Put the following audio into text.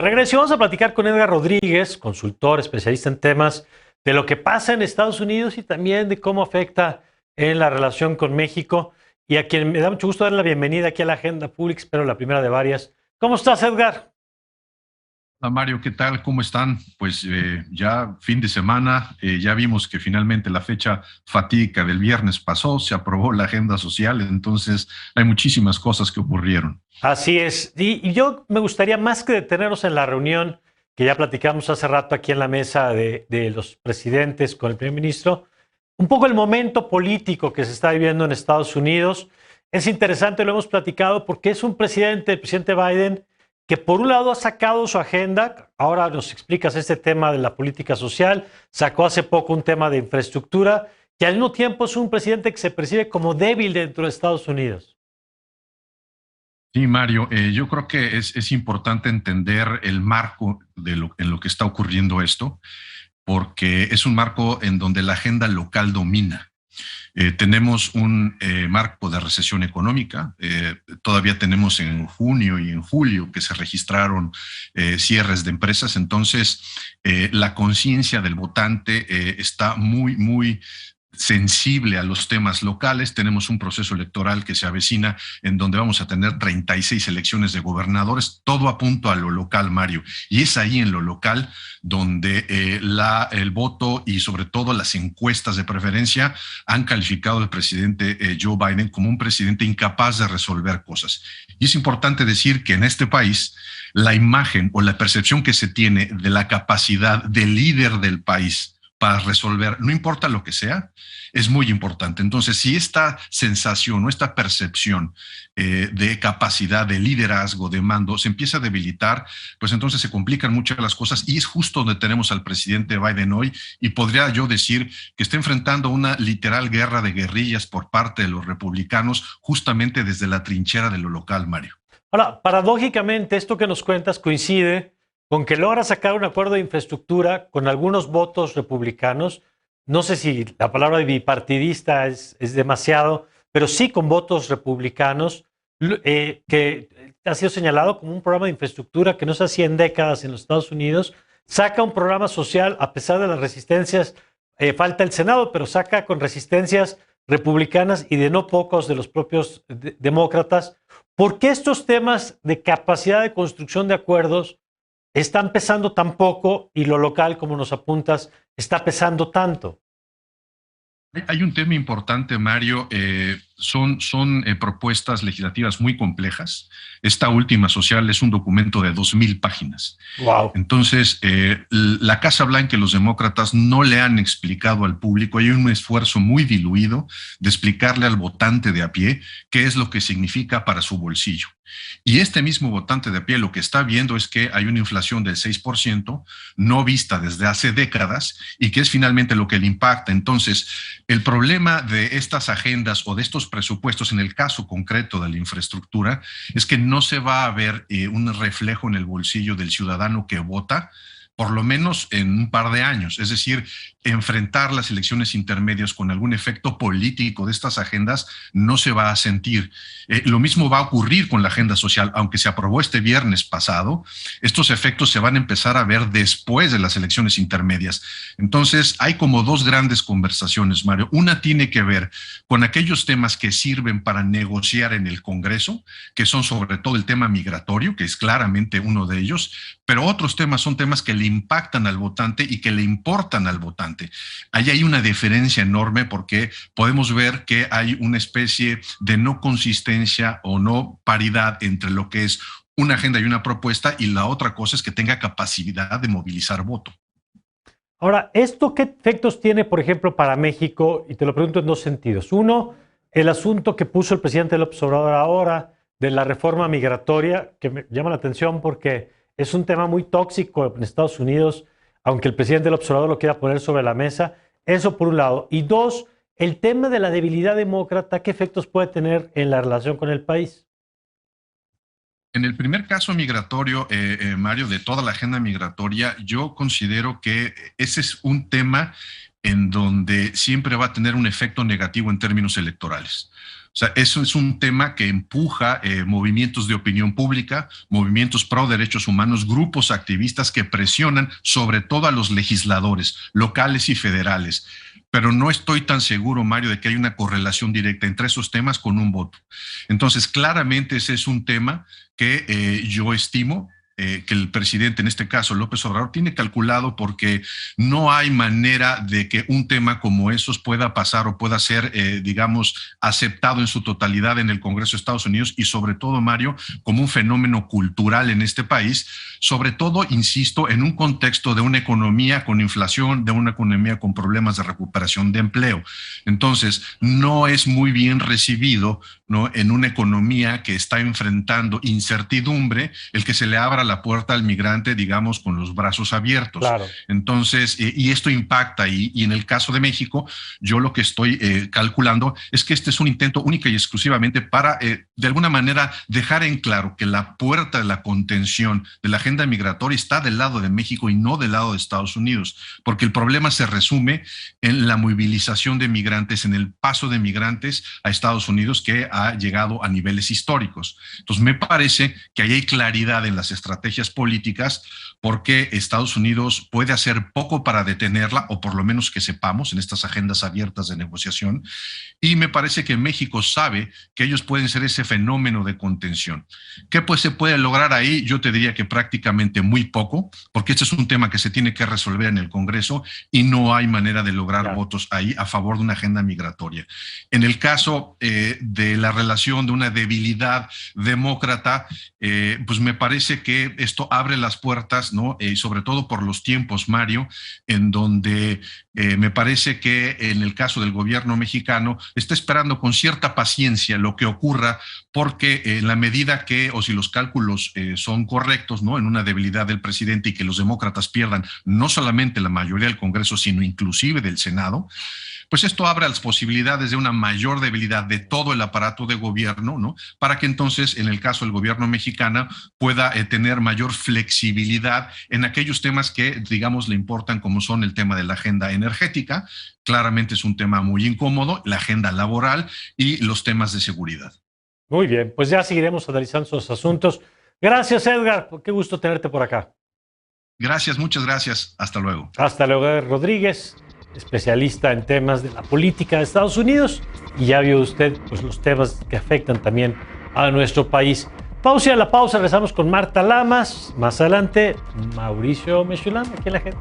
Regreso, vamos a platicar con Edgar Rodríguez, consultor, especialista en temas de lo que pasa en Estados Unidos y también de cómo afecta en la relación con México, y a quien me da mucho gusto darle la bienvenida aquí a la Agenda Pública, espero la primera de varias. ¿Cómo estás, Edgar? Hola Mario, ¿qué tal? ¿Cómo están? Pues ya fin de semana, ya vimos que finalmente la fecha fatídica del viernes pasó, se aprobó la agenda social, entonces hay muchísimas cosas que ocurrieron. Así es. Y yo me gustaría, más que detenernos en la reunión que ya platicamos hace rato aquí en la mesa de los presidentes con el primer ministro, un poco el momento político que se está viviendo en Estados Unidos. Es interesante, lo hemos platicado, porque es un presidente, el presidente Biden, que por un lado ha sacado su agenda. Ahora nos explicas este tema de la política social, sacó hace poco un tema de infraestructura, que al mismo tiempo es un presidente que se percibe como débil dentro de Estados Unidos. Sí, Mario, yo creo que es importante entender el marco en lo que está ocurriendo esto, porque es un marco en donde la agenda local domina. Tenemos un marco de recesión económica. Todavía tenemos en junio y en julio que se registraron cierres de empresas. Entonces, la conciencia del votante está muy sensible a los temas locales. Tenemos un proceso electoral que se avecina en donde vamos a tener 36 elecciones de gobernadores, todo apunta a lo local, Mario. Y es ahí en lo local donde el voto y sobre todo las encuestas de preferencia han calificado al presidente Joe Biden como un presidente incapaz de resolver cosas. Y es importante decir que en este país la imagen o la percepción que se tiene de la capacidad del líder del país para resolver, no importa lo que sea, es muy importante. Entonces, si esta sensación o esta percepción de capacidad, de liderazgo, de mando, se empieza a debilitar, pues entonces se complican muchas las cosas, y es justo donde tenemos al presidente Biden hoy, y podría yo decir que está enfrentando una literal guerra de guerrillas por parte de los republicanos, justamente desde la trinchera de lo local, Mario. Ahora, paradójicamente, esto que nos cuentas coincide con que logra sacar un acuerdo de infraestructura con algunos votos republicanos. No sé si la palabra bipartidista es demasiado, pero sí con votos republicanos, que ha sido señalado como un programa de infraestructura que no se hacía en décadas en los Estados Unidos. Saca un programa social a pesar de las resistencias. Falta el Senado, pero saca con resistencias republicanas y de no pocos de los propios demócratas. ¿Por qué estos temas de capacidad de construcción de acuerdos están pesando tan poco y lo local, como nos apuntas, está pesando tanto? Hay un tema importante, Mario. Son propuestas legislativas muy complejas. Esta última social es un documento de 2,000 páginas. Wow. Entonces, la Casa Blanca y los demócratas no le han explicado al público. Hay un esfuerzo muy diluido de explicarle al votante de a pie qué es lo que significa para su bolsillo. Y este mismo votante de a pie lo que está viendo es que hay una inflación del 6%, no vista desde hace décadas, y que es finalmente lo que le impacta. Entonces, el problema de estas agendas o de estos presupuestos, en el caso concreto de la infraestructura, es que no se va a ver un reflejo en el bolsillo del ciudadano que vota, por lo menos en un par de años. Es decir, enfrentar las elecciones intermedias con algún efecto político de estas agendas no se va a sentir. Lo mismo va a ocurrir con la agenda social. Aunque se aprobó este viernes pasado, estos efectos se van a empezar a ver después de las elecciones intermedias. Entonces, hay como dos grandes conversaciones, Mario. Una tiene que ver con aquellos temas que sirven para negociar en el Congreso, que son sobre todo el tema migratorio, que es claramente uno de ellos, pero otros temas son temas que le impactan al votante y que le importan al votante. Ahí hay una diferencia enorme, porque podemos ver que hay una especie de no consistencia o no paridad entre lo que es una agenda y una propuesta, y la otra cosa es que tenga capacidad de movilizar voto. Ahora, ¿esto qué efectos tiene, por ejemplo, para México? Y te lo pregunto en dos sentidos. Uno, el asunto que puso el presidente López Obrador ahora de la reforma migratoria, que me llama la atención porque es un tema muy tóxico en Estados Unidos, aunque el presidente López Obrador lo quiera poner sobre la mesa. Eso por un lado. Y dos, el tema de la debilidad demócrata, ¿qué efectos puede tener en la relación con el país? En el primer caso migratorio, Mario, de toda la agenda migratoria, yo considero que ese es un tema en donde siempre va a tener un efecto negativo en términos electorales. O sea, eso es un tema que empuja movimientos de opinión pública, movimientos pro derechos humanos, grupos activistas que presionan sobre todo a los legisladores locales y federales. Pero no estoy tan seguro, Mario, de que hay una correlación directa entre esos temas con un voto. Entonces, claramente ese es un tema que yo estimo que el presidente, en este caso López Obrador, tiene calculado, porque no hay manera de que un tema como esos pueda pasar o pueda ser, digamos, aceptado en su totalidad en el Congreso de Estados Unidos, y sobre todo, Mario, como un fenómeno cultural en este país, sobre todo, insisto, en un contexto de una economía con inflación, de una economía con problemas de recuperación de empleo. Entonces, no es muy bien recibido, ¿no?, en una economía que está enfrentando incertidumbre, el que se le abra la puerta al migrante, digamos, con los brazos abiertos. Claro. Entonces, y esto impacta, y en el caso de México, yo lo que estoy calculando es que este es un intento única y exclusivamente para, de alguna manera, dejar en claro que la puerta de la contención de la agenda migratoria está del lado de México y no del lado de Estados Unidos, porque el problema se resume en la movilización de migrantes, en el paso de migrantes a Estados Unidos, que ha llegado a niveles históricos. Entonces, me parece que ahí hay claridad en las estrategias políticas, porque Estados Unidos puede hacer poco para detenerla, o por lo menos que sepamos en estas agendas abiertas de negociación, y me parece que México sabe que ellos pueden ser ese fenómeno de contención. ¿Qué pues se puede lograr ahí? Yo te diría que prácticamente muy poco, porque este es un tema que se tiene que resolver en el Congreso y no hay manera de lograr votos ahí a favor de una agenda migratoria. En el caso de la relación de una debilidad demócrata, pues me parece que esto abre las puertas, ¿no? Sobre todo por los tiempos, Mario, en donde me parece que en el caso del gobierno mexicano está esperando con cierta paciencia lo que ocurra, porque en la medida que, o si los cálculos son correctos, ¿no?, en una debilidad del presidente y que los demócratas pierdan no solamente la mayoría del Congreso, sino inclusive del Senado, pues esto abre las posibilidades de una mayor debilidad de todo el aparato de gobierno, ¿no?, para que entonces, en el caso del gobierno mexicano, pueda tener mayor flexibilidad en aquellos temas que, digamos, le importan, como son el tema de la agenda energética. Claramente es un tema muy incómodo, la agenda laboral y los temas de seguridad. Muy bien, pues ya seguiremos analizando esos asuntos. Gracias, Edgar. Qué gusto tenerte por acá. Gracias, muchas gracias. Hasta luego. Hasta luego, Edgar Rodríguez, especialista en temas de la política de Estados Unidos. Y ya vio usted, pues, los temas que afectan también a nuestro país. Pausa, a la pausa, regresamos con Marta Lamas. Más adelante, Mauricio Mechulán, aquí en La Gente.